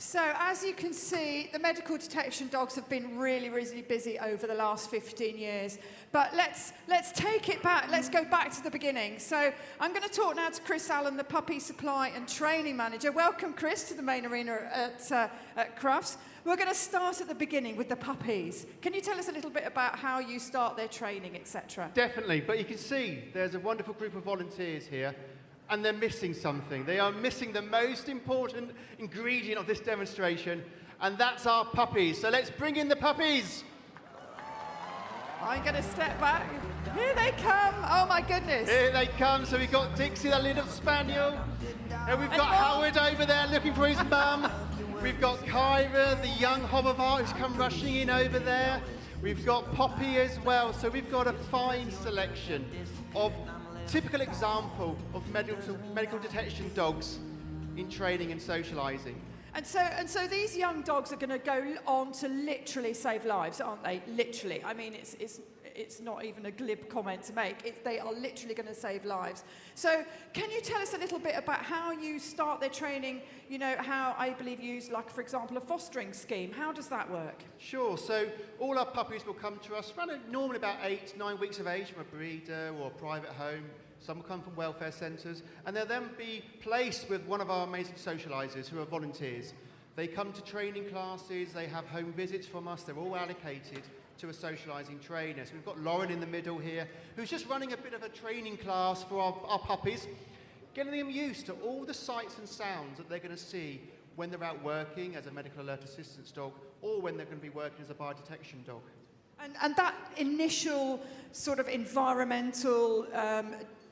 So, as you can see, the medical detection dogs have been really, really busy over the last 15 years. But let's take it back. Let's go back to the beginning. So, I'm going to talk now to Chris Allen, the Puppy Supply and Training Manager. Welcome, Chris, to the main arena at Crufts. We're going to start at the beginning with the puppies. Can you tell us a little bit about how you start their training, etc.? Definitely, but you can see there's a wonderful group of volunteers here, and they're missing something. They are missing the most important ingredient of this demonstration, and that's our puppies. So let's bring in the puppies. I'm going to step back. Here they come. Oh, my goodness. Here they come. So we've got Dixie, the little spaniel. And we've got Howard over there looking for his mum. We've got Kyra, the young Hovervart, who's come rushing in over there. We've got Poppy as well. So we've got a fine selection of typical example of medical detection dogs in training and socialising. And so these young dogs are going to go on to literally save lives, aren't they? Literally. I mean, it's not even a glib comment to make. They are literally going to save lives. So can you tell us a little bit about how you start their training? You know, how I believe you use, like, for example, a fostering scheme. How does that work? Sure. So all our puppies will come to us around normally about 8, 9 weeks of age from a breeder or a private home. Some will come from welfare centres, and they'll then be placed with one of our amazing socialisers who are volunteers. They come to training classes, they have home visits from us, they're all allocated to a socialising trainer. So we've got Lauren in the middle here, who's just running a bit of a training class for our puppies, getting them used to all the sights and sounds that they're going to see when they're out working as a medical alert assistance dog, or when they're going to be working as a biodetection dog. And that initial sort of environmental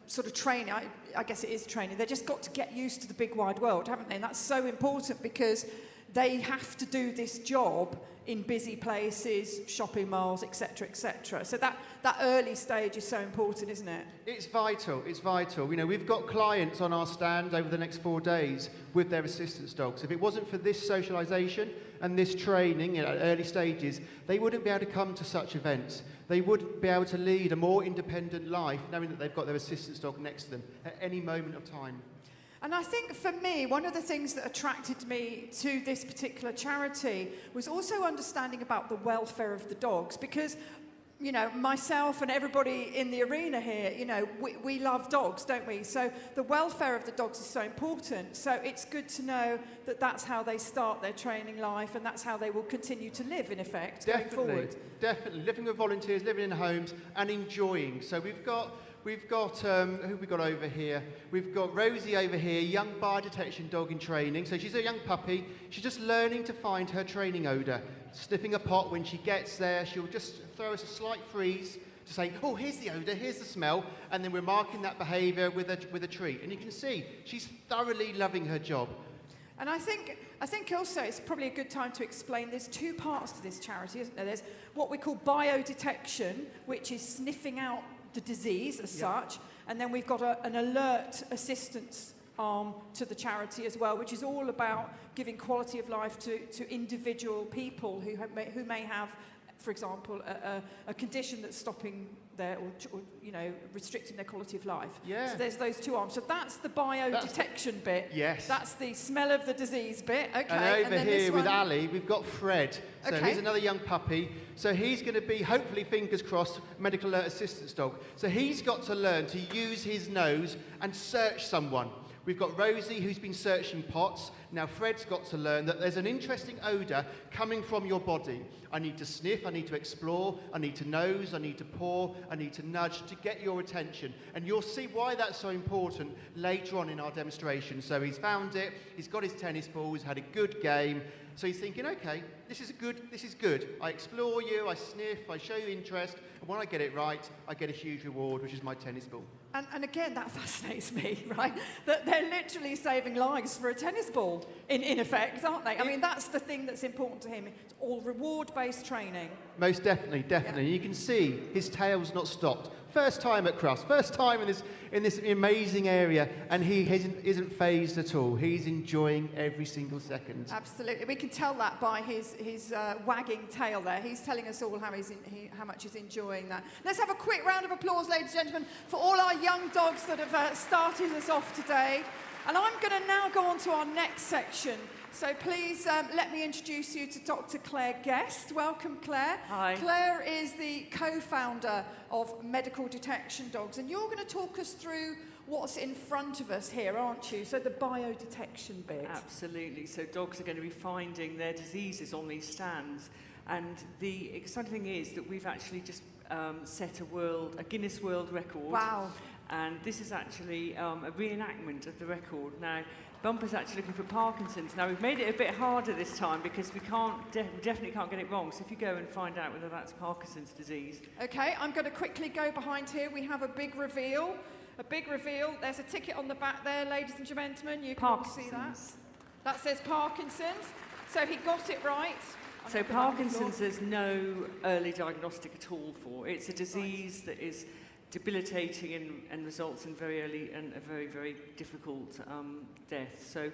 sort of training, I guess it is training, they've just got to get used to the big wide world, haven't they? And that's so important because they have to do this job in busy places, shopping malls, etc., etc. So that early stage is so important, isn't it? It's vital, it's vital. You know, we've got clients on our stand over the next 4 days with their assistance dogs. If it wasn't for this socialisation and this training at early stages, they wouldn't be able to come to such events. They wouldn't be able to lead a more independent life knowing that they've got their assistance dog next to them at any moment of time. And I think for me, one of the things that attracted me to this particular charity was also understanding about the welfare of the dogs, because, you know, myself and everybody in the arena here, you know, we love dogs, don't we? So the welfare of the dogs is so important. So it's good to know that that's how they start their training life, and that's how they will continue to live, in effect, going forward. Definitely. Living with volunteers, living in homes and enjoying. So we've got who have we got over here? We've got Rosie over here, young biodetection dog in training. So she's a young puppy. She's just learning to find her training odour. Sniffing a pot when she gets there, she'll just throw us a slight freeze to say, oh, here's the odour, here's the smell, and then we're marking that behaviour with a treat. And you can see she's thoroughly loving her job. And I think also it's probably a good time to explain there's 2 parts to this charity, isn't there? There's what we call biodetection, which is sniffing out the disease as such, and then we've got an alert assistance arm to the charity as well, which is all about giving quality of life to individual people who may have, for example, a condition that's stopping their or you know, restricting their quality of life. Yeah. So there's those 2 arms. So that's the biodetection bit. Yes. That's the smell of the disease bit. Okay. And over here with Ali, we've got Fred. So he's another young puppy. So he's going to be, hopefully, fingers crossed, medical alert assistance dog. So he's got to learn to use his nose and search someone. We've got Rosie, who's been searching pots. Now Fred's got to learn that there's an interesting odour coming from your body. I need to sniff, I need to explore, I need to nose, I need to paw, I need to nudge to get your attention. And you'll see why that's so important later on in our demonstration. So he's found it, he's got his tennis ball, he's had a good game. So he's thinking, okay, this is good. I explore you, I sniff, I show you interest, and when I get it right, I get a huge reward, which is my tennis ball. And again, that fascinates me, right? That they're literally saving lives for a tennis ball, in effect, aren't they? I mean, that's the thing that's important to him. It's all reward-based training. Most definitely. Yeah. You can see his tail's not stopped. First time at Crufts, first time in this amazing area, and he isn't phased at all. He's enjoying every single second. Absolutely. We can tell that by his wagging tail there. He's telling us all how much he's enjoying that. Let's have a quick round of applause, ladies and gentlemen, for all our young dogs that have started us off today. And I'm going to now go on to our next section, So please let me introduce you to Dr. Claire Guest. Welcome, Claire. Hi. Claire is the co-founder of Medical Detection Dogs, and you're going to talk us through what's in front of us here, aren't you? So the biodetection bit. Absolutely. So dogs are going to be finding their diseases on these stands. And the exciting thing is that we've actually just set a Guinness World Record. Wow. And this is actually a reenactment of the record. Now, Bumper's actually looking for Parkinson's. Now, we've made it a bit harder this time because we definitely can't get it wrong. So if you go and find out whether that's Parkinson's disease. Okay, I'm going to quickly go behind here. We have a big reveal. A big reveal. There's a ticket on the back there, ladies and gentlemen. You can all see that. That says Parkinson's. So he got it right. So Parkinson's, there's no early diagnostic at all for. It's a disease that is debilitating and results in very early and a very, very difficult death. So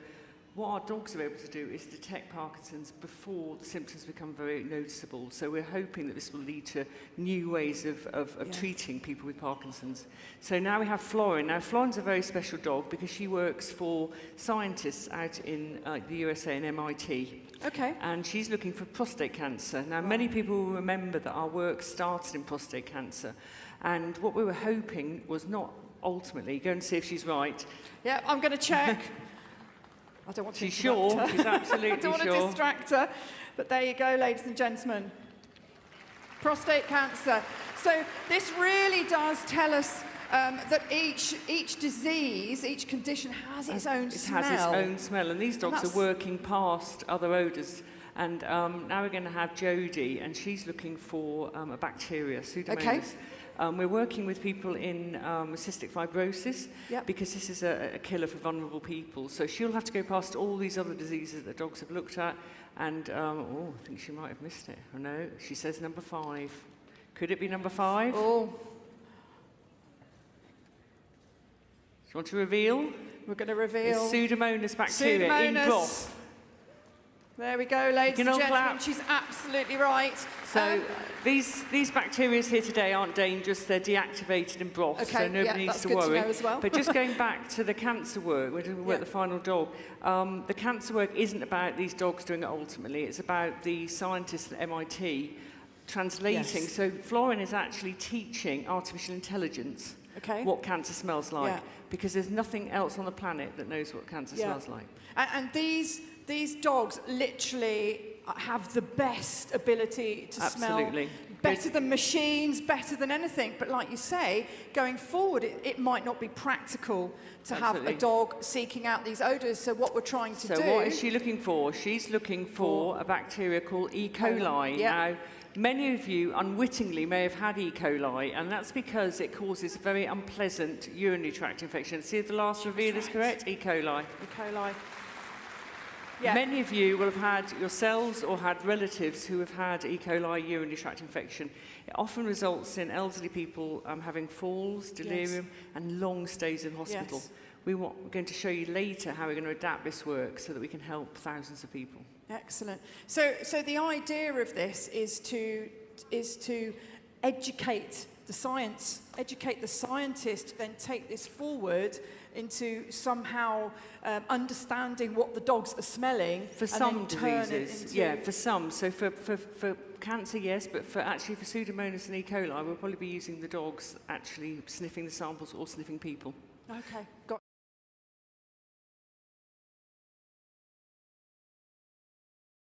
what our dogs are able to do is detect Parkinson's before the symptoms become very noticeable. So we're hoping that this will lead to new ways of treating people with Parkinson's. So now we have Florin. Now Florin's a very special dog because she works for scientists out in the USA and MIT. Okay. And she's looking for prostate cancer. Now many people will remember that our work started in prostate cancer. And what we were hoping was not ultimately, go and see if she's right. Yeah, I'm going to check. I don't want to She's interrupt sure, her. she's absolutely sure. I don't want to distract her. But there you go, ladies and gentlemen. Prostate cancer. So this really does tell us that each disease, each condition has its own smell. It has its own smell. And these dogs are working past other odours. And now we're going to have Jodie, and she's looking for a bacteria, Pseudomonas. Okay. We're working with people in cystic fibrosis because this is a killer for vulnerable people. So she'll have to go past all these other diseases that dogs have looked at. And, I think she might have missed it. Oh, no, she says number 5. Could it be number 5? Oh. Do you want to reveal? We're going to reveal. It's Pseudomonas bacteria in broth. There we go, ladies and gentlemen. Clap. She's absolutely right. So these bacteria here today aren't dangerous. They're deactivated in broth, okay, so nobody needs to worry. To know as well. But just going back to the cancer work, we're doing work the final dog. The cancer work isn't about these dogs doing it ultimately. It's about the scientists at MIT translating. Yes. So Florin is actually teaching artificial intelligence what cancer smells like, because there's nothing else on the planet that knows what cancer smells like. And these dogs literally have the best ability to smell. Better than machines, better than anything. But like you say, going forward, it might not be practical to have a dog seeking out these odours. So what we're trying to do... So what is she looking for? She's looking for a bacteria called E. coli. Now, many of you unwittingly may have had E. coli, and that's because it causes a very unpleasant urinary tract infection. See if the last reveal is correct? E. coli. E. coli. Yeah. Many of you will have had yourselves or had relatives who have had E. coli urinary tract infection. It often results in elderly people having falls, delirium, and long stays in hospital. Yes. We're going to show you later how we're going to adapt this work so that we can help thousands of people. Excellent. So the idea of this is to educate the science, educate the scientist, then take this forward into somehow understanding what the dogs are smelling. For some diseases, for some. So for cancer, yes, but for Pseudomonas and E. coli, we'll probably be using the dogs actually sniffing the samples or sniffing people. Okay, got